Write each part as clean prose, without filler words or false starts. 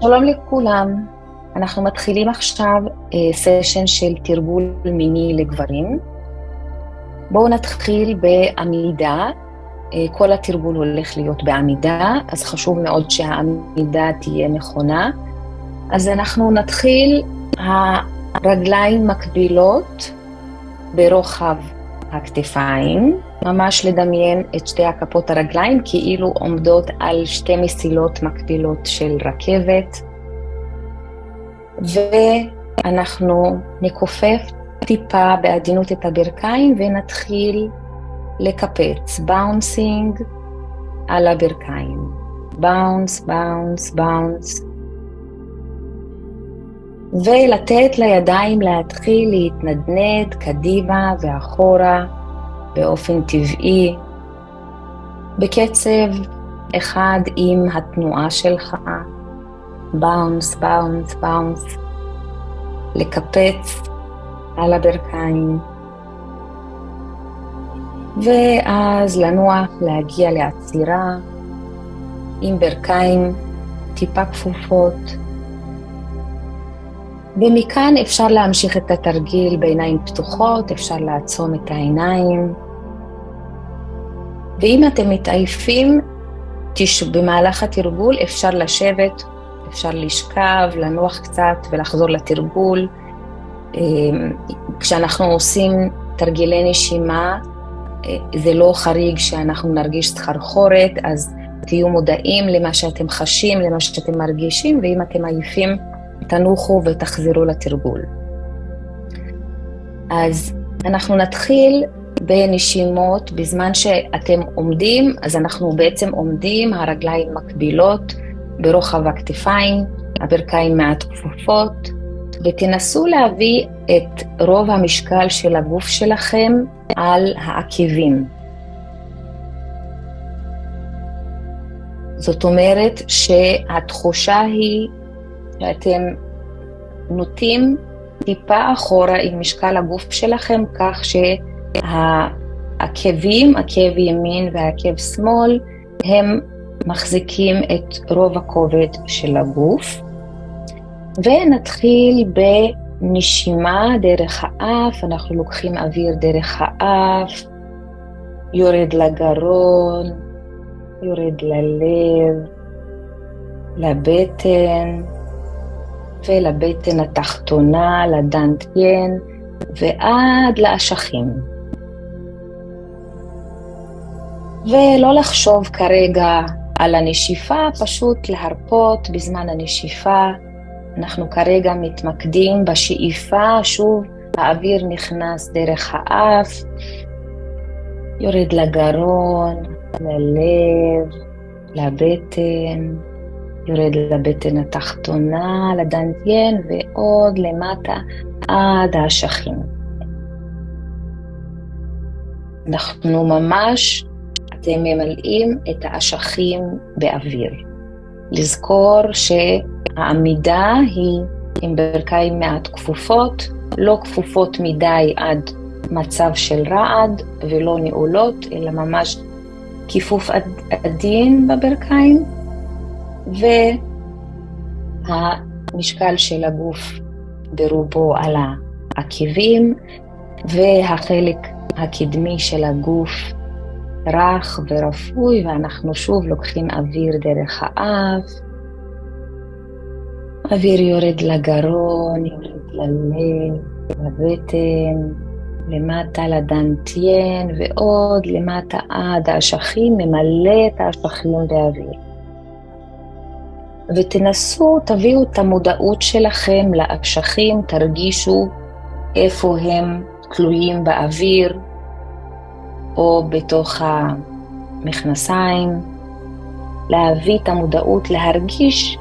שלום לכולם, אנחנו מתחילים עכשיו סשן של תרגול מיני לגברים. בואו נתחיל בעמידה, כל התרגול הולך להיות בעמידה, אז חשוב מאוד שהעמידה תהיה נכונה. אז אנחנו נתחיל, הרגליים מקבילות ברוחב הכתפיים, ממש לדמיין את שתי כפות הרגליים כאילו עומדות על שתי מסילות מקבילות של רכבת, ואנחנו נכופף טיפה בעדינות את הברכיים ונתחיל לקפץ, באונסינג על הברכיים, באונס, באונס, באונס, ולתת לידיים להתחיל להתנדנד קדימה ואחורה באופן טבעי, בקצב אחד עם התנועה שלך, באונס, באונס, באונס, לקפץ על הברכיים, ואז לנוח, להגיע לעצירה עם ברכיים טיפה כפופות, ומכאן אפשר להמשיך את התרגיל בעיניים פתוחות, אפשר לעצום את העיניים, ואם אתם מתעייפים במהלך התרגול אפשר לשבת, אפשר לשכב, לנוח קצת ולחזור לתרגול. כשאנחנו עושים תרגילי נשימה, זה לא חריג שאנחנו נרגיש סחרחורת, אז תהיו מודעים למה שאתם חשים, למה שאתם מרגישים, ואם אתם עייפים, תנוחו ותחזרו לתרגול. אז אנחנו נתחיל בנשימות, בזמן שאתם עומדים, אז אנחנו בעצם עומדים, הרגליים מקבילות ברוחב הכתפיים, הברכיים מעט כפופות, ותנסו להביא את רוב המשקל של הגוף שלכם על העקבים. זאת אומרת שהתחושה היא שאתם נוטים טיפה אחורה עם משקל הגוף שלכם, כך שהעקבים, עקב ימין ועקב שמאל, הם מחזיקים את רוב הכובד של הגוף. ונתחיל בנשימה דרך האף, אנחנו לוקחים אוויר דרך האף, יורד לגרון, יורד ללב, לבטן, ולבטן התחתונה, לדנטיין, ועד לאשכים. ולא לחשוב כרגע על הנשיפה, פשוט להרפות בזמן הנשיפה. אנחנו כרגע מתמקדים בשאיפה, שוב האוויר נכנס דרך האף, יורד לגרון, ללב, לבטן, יורד לבטן התחתונה, לדנטיין, ועוד למטה עד האשכים. אנחנו ממש, אתם ממלאים את האשכים באוויר. לזכור שהעמידה היא עם ברכיים מעט כפופות, לא כפופות מדי עד מצב של רעד ולא נעולות, אלא ממש כיפוף עדין בברכיים, והמשקל של הגוף ברובו על העקבים, והחלק הקדמי של הגוף רך ורפוי, ואנחנו שוב לוקחים אוויר דרך האף, אוויר יורד לגרון, יורד ללב, לבטן, למטה לדנטיין, ועוד למטה עד האשכים, ממלא את האשכים באוויר. ותנסו, תביאו את המודעות שלכם לאשכים, תרגישו איפה הם תלויים באוויר, או בתוך המכנסיים, להביא את המודעות, להרגיש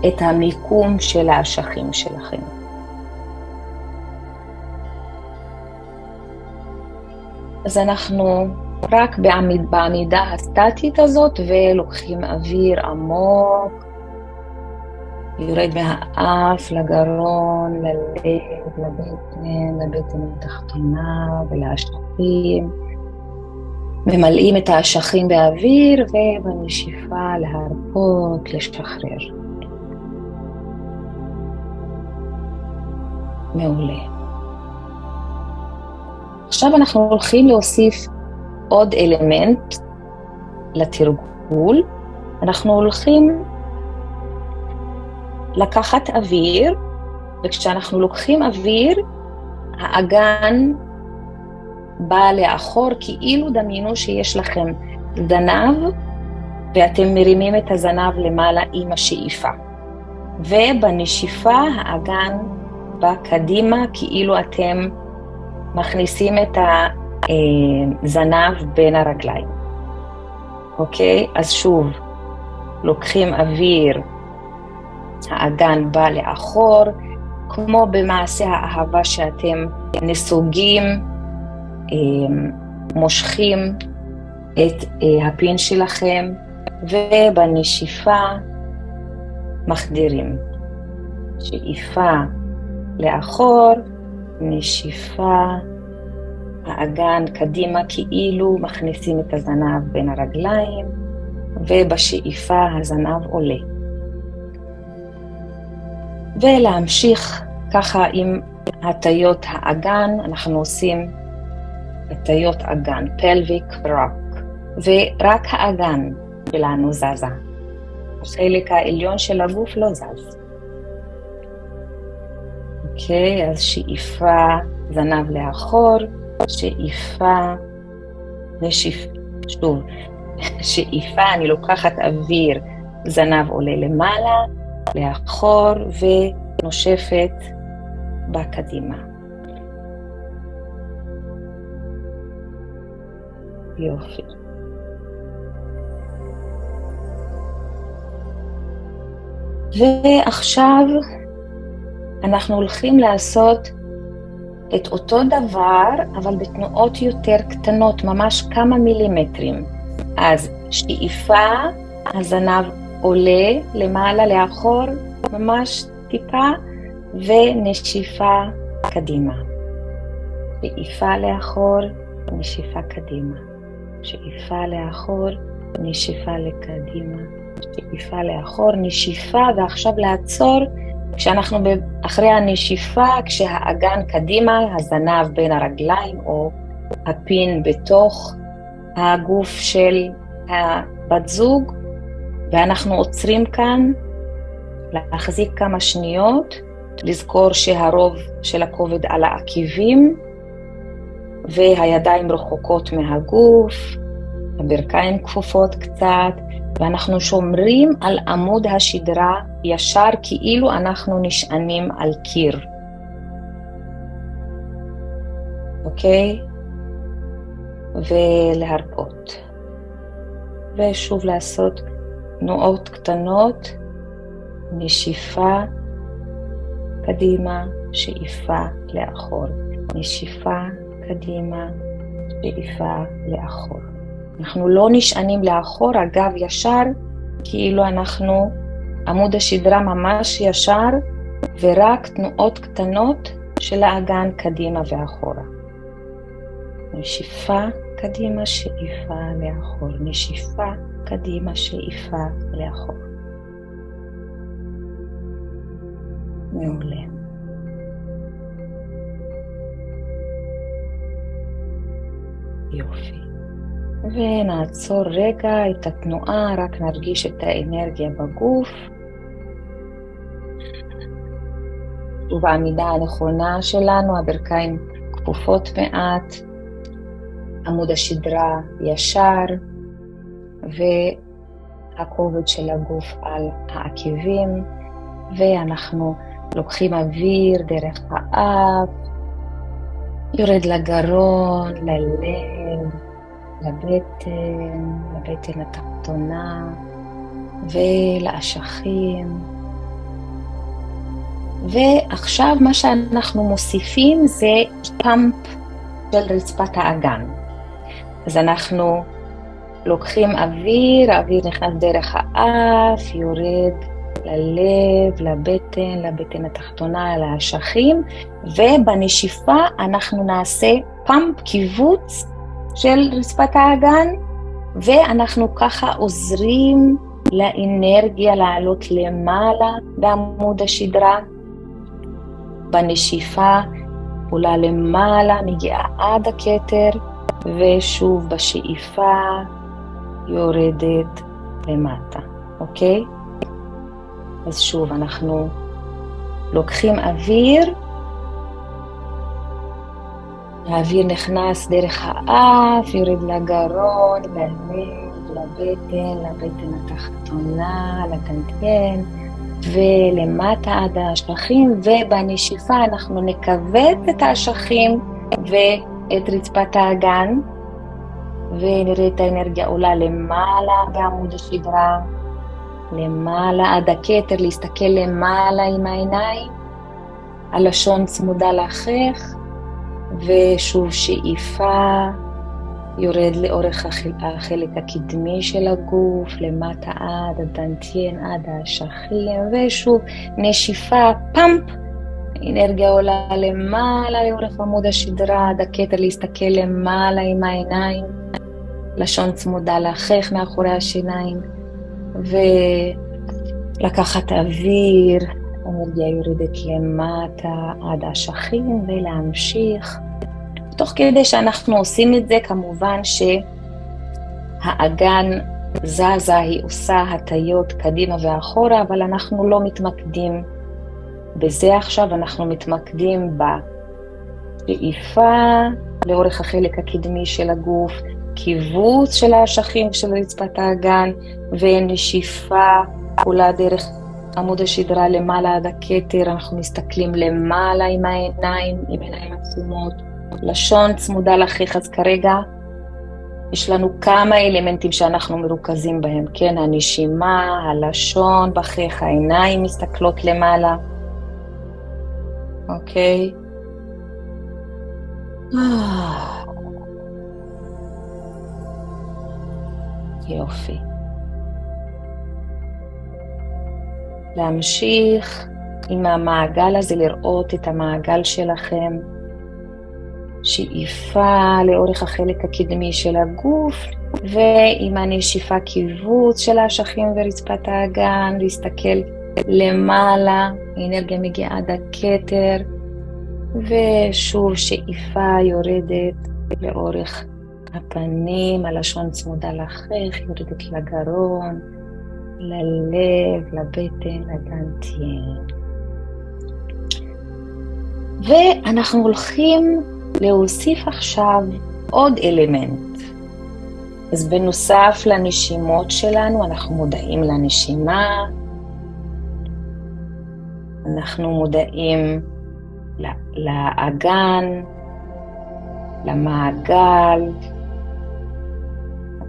את המיקום של האשכים שלכם. אז אנחנו רק בעמידה הסטטית הזאת, ולוקחים אוויר עמוק, יורד מהאף לגרון, ללב, לבטן התחתונה ולאשכים. ממלאים את האשכים באוויר, ובנשיפה להרפות, לשחרר. מעולה. עכשיו אנחנו הולכים להוסיף עוד אלמנט לתרגול. אנחנו הולכים לקחת אוויר, וכשאנחנו לוקחים אוויר, האגן בא לאחור, כאילו דמיינו שיש לכם זנב, ואתם מרימים את הזנב למעלה עם השאיפה. ובנשיפה האגן בא קדימה, כאילו אתם מכניסים את הזנב בין הרגליים. אוקיי? אז שוב, לוקחים אוויר, האגן בא לאחור, כמו במעשה האהבה שאתם נסוגים, מושכים את הפין שלכם, ובנשיפה מחדירים. שאיפה לאחור, נשיפה, האגן קדימה, כאילו מכניסים את הזנב בין הרגליים, ובשאיפה הזנב עולה. ולהמשיך ככה עם הטיות האגן, אנחנו עושים הטיות אגן, pelvic rock, ורק האגן שלנו זזה. החלק העליון של הגוף לא זז. אוקיי, אז שאיפה, זנב לאחור, שאיפה, שוב, שאיפה, אני לוקחת אוויר, זנב עולה למעלה, לאחור, ונושפת בקדימה. יופי. ועכשיו אנחנו הולכים לעשות את אותו דבר, אבל בתנועות יותר קטנות, ממש כמה מילימטרים. אז שאיפה, הזנב עולה למעלה לאחור, ממש טיפה, ונשיפה קדימה. שאיפה לאחור, נשיפה קדימה. שאיפה לאחור, נשיפה לקדימה. שאיפה לאחור, נשיפה, ועכשיו לעצור, כשאנחנו אחרי הנשיפה, כשהאגן קדימה, הזנב בין הרגליים, או הפין בתוך הגוף של הבת זוג, ואנחנו עוצרים כאן, להחזיק כמה שניות, לזכור שהרוב של הכובד על העקיבים, והידיים רחוקות מהגוף, הברכיים כפופות קצת, ואנחנו שומרים על עמוד השדרה ישר, כאילו אנחנו נשענים על קיר. אוקיי? ולהרפות. ושוב לעשות תנועות קטנות, נשיפה קדימה, שאיפה לאחור. נשיפה קדימה, שאיפה לאחור. אנחנו לא נשענים לאחור, הגב ישר, כאילו אנחנו, עמוד השדרה ממש ישר, ורק תנועות קטנות של האגן קדימה ואחורה. נשיפה קדימה, שאיפה לאחור. נשיפה קדימה, שאיפה לאחור. מעולה. יופי. ונעצור רגע את התנועה, רק נרגיש את האנרגיה בגוף. ובעמידה הנכונה שלנו, הברכיים כפופות מעט, עמוד השדרה ישר, והכובד של הגוף על העקיבים, ואנחנו לוקחים אוויר דרך האף, יורד לגרון, ללב, לבטן התחתונה ולאשכים. ועכשיו מה שאנחנו מוסיפים זה פאמפ של רצפת האגן. אז אנחנו לוקחים אוויר, האוויר נכנס דרך האף, יורד ללב, לבטן התחתונה, לאשכים, ובנשיפה אנחנו נעשה פאמפ, קיבוץ של רצפת האגן, ואנחנו ככה עוזרים לאנרגיה לעלות למעלה בעמוד השדרה, בנשיפה עולה למעלה, מגיעה עד הכתר, ושוב בשאיפה יורדת למטה, אוקיי? אז שוב אנחנו לוקחים אוויר, האוויר נכנס דרך האף, יורד לגרון, ללב, לבטן התחתונה, לדנטיין, ולמטה עד האשכים, ובנשיפה אנחנו נכווץ את האשכים ואת רצפת האגן, ונראה את האנרגיה עולה למעלה בעמוד השדרה, למעלה עד הכתר, להסתכל למעלה עם העיניים, הלשון צמודה לחך, ושוב שאיפה, יורד לאורך החלק הקדמי של הגוף, למטה עד הדנטיין, עד האשכים, ושוב נשיפה, פאמפ, אנרגיה עולה למעלה לאורך עמוד השדרה, עד הכתר, להסתכל למעלה עם העיניים, לשון צמודה לחך מאחורי השיניים, ולקחת אוויר, אנרגיה יורדת למטה עד האשכים, ולהמשיך. תוך כדי שאנחנו עושים את זה, כמובן שהאגן זזה, היא עושה הטיות קדימה ואחורה, אבל אנחנו לא מתמקדים בזה עכשיו, אנחנו מתמקדים בשאיפה לאורך החלק הקדמי של הגוף, קיבוץ של האשכים של רצפת האגן, ונשיפה עולה דרך עמוד השדרה למעלה עד הכתר, אנחנו מסתכלים למעלה עם העיניים, עם עיניים עצומות, לשון צמודה לחך. אז כרגע יש לנו כמה אלמנטים שאנחנו מרוכזים בהם, כן? הנשימה, הלשון בחך, העיניים מסתכלות למעלה, אוקיי? יופי. להמשיך עם המעגל הזה, לראות את המעגל שלכם, שאיפה לאורך החלק הקדמי של הגוף, ועם הנשיפה קיבוץ של האשכים ורצפת האגן, להסתכל למעלה, האנרגיה מגיעה עד הכתר, ושוב שאיפה יורדת לאורך הפנים, הלשון צמודה לחך, יורדת לגרון, ללב, לבטן, לדנטיין. ואנחנו הולכים להוסיף עכשיו עוד אלמנט. אז בנוסף לנשימות שלנו, אנחנו מודעים לנשימה, אנחנו מודעים לאגן, למעגל,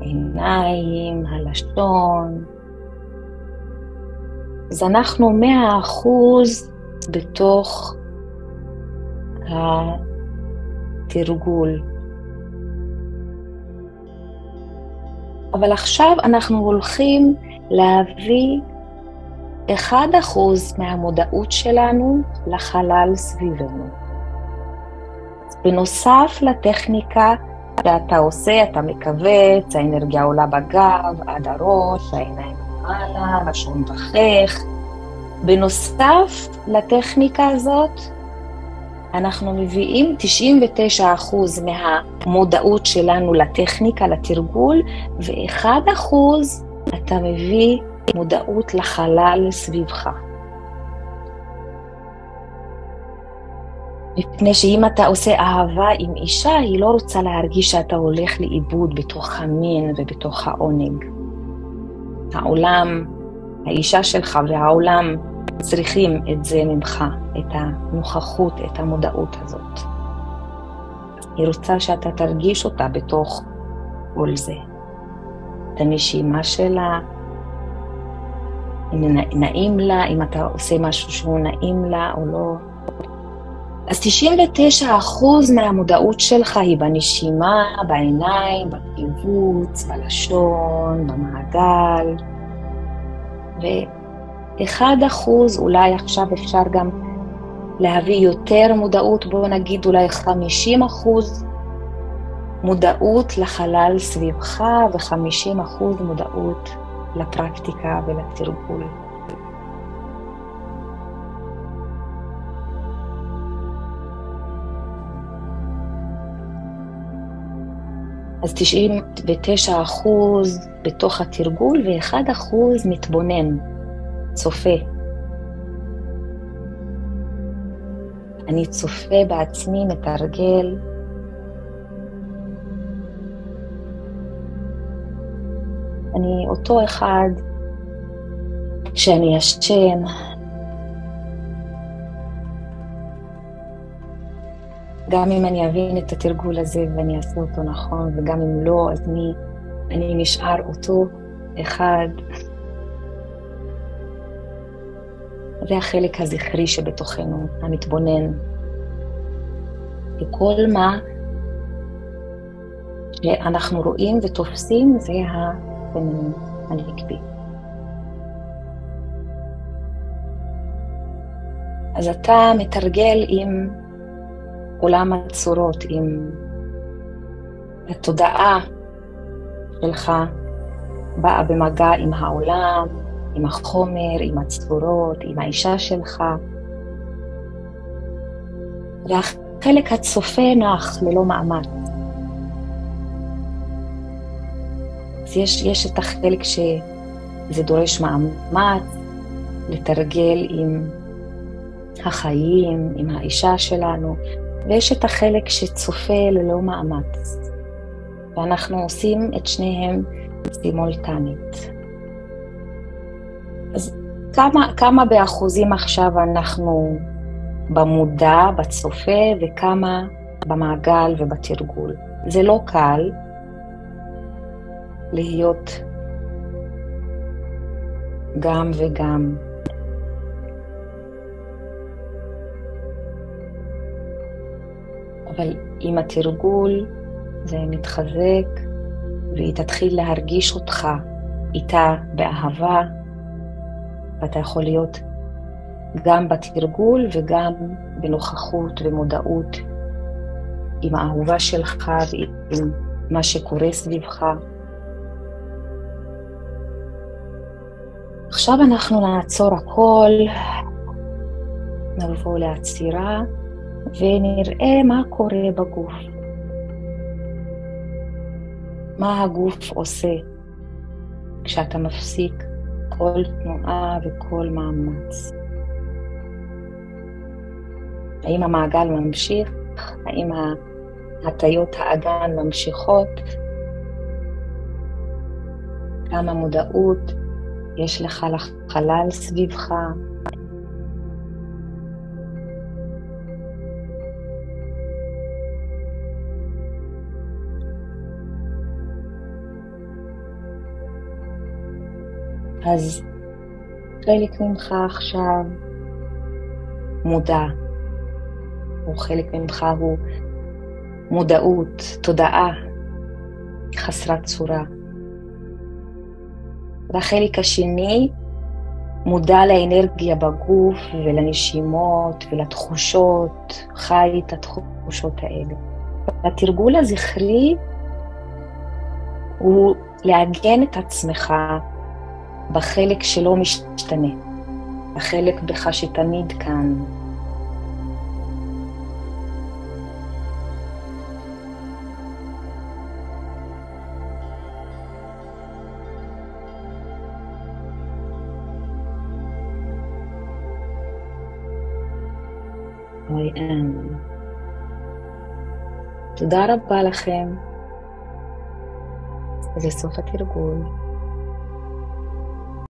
העיניים, הלשון. אז אנחנו 100% בתוך התרגול. אבל עכשיו אנחנו הולכים להביא 1% מהמודעות שלנו לחלל סביבנו. בנוסף לטכניקה שאתה עושה, אתה מכווץ, האנרגיה עולה בגב, עד הראש, העיניים למעלה, לשון בחך. בנוסף לטכניקה הזאת, אנחנו מביאים 99% מהמודעות שלנו לטכניקה, לתרגול, ו1% אתה מביא מודעות לחלל סביבך. מפני שאם אתה עושה אהבה עם אישה, היא לא רוצה להרגיש שאתה הולך לאיבוד בתוך המין ובתוך העונג. העולם, האישה שלך והעולם צריכים את זה ממך, את הנוכחות, את המודעות הזאת. היא רוצה שאתה תרגיש אותה בתוך כל זה. את הנשימה שלה, אם נעים לה, אם אתה עושה משהו שהוא נעים לה או לא. אז 99% מהמודעות שלך היא בנשימה, בעיניים, בקיבוץ, בלשון, במעגל. ו1% אולי עכשיו אפשר גם להביא יותר מודעות, בוא נגיד אולי 50% מודעות לחלל סביבך ו50% מודעות לפרקטיקה ולתרגול. אז 99% בתוך התרגול ו1% מתבונן, צופה. אני צופה בעצמי, מתרגל. אני אותו אחד שאני ישן. גם אם אני אבין את התרגול הזה ואני אעשה אותו נכון, וגם אם לא, אז אני נשאר אותו אחד. זה החלק הזכרי שבתוכנו, המתבונן. וכל מה שאנחנו רואים ותופסים זה הפנימי, הנקבי. אז אתה מתרגל עם עולם הצורות, עם התודעה שלך באה במגע עם העולם, עם החומר, עם הצורות, עם האישה שלך. והחלק הצופה נח ללא מאמץ. אז יש את החלק שזה דורש מאמץ, לתרגל עם החיים, עם האישה שלנו, ויש את החלק שצופה ללא מאמץ. ואנחנו עושים את שניהם סימולטנית. אז כמה באחוזים עכשיו אנחנו במודע, בצופה, וכמה במעגל ובתרגול. זה לא קל להיות גם וגם. אבל עם התרגול זה מתחזק, והיא תתחיל להרגיש אותך איתה באהבה, ואתה יכול להיות גם בתרגול וגם בנוכחות ומודעות עם האהובה שלך ועם מה שקורה סביבך. עכשיו אנחנו נעצור הכל, נבוא לעצירה ונראה מה קורה בגוף. מה הגוף עושה כשאתה מפסיק כל תנועה וכל מאמץ. האם המעגל ממשיך? האם הטיות האגן ממשיכות? כמה מודעות יש לך לחלל סביבך? אז חלק ממך עכשיו מודע, או חלק ממך הוא מודעות, תודעה חסרת צורה. והחלק השני מודע לאנרגיה בגוף ולנשימות ולתחושות, חי את התחושות האלה. התרגול הזכרי הוא לעגן את עצמך בחלק שלא משתנה, החלק בך שתמיד כאן. I am. תודה רבה לכם. זה סוף התרגול.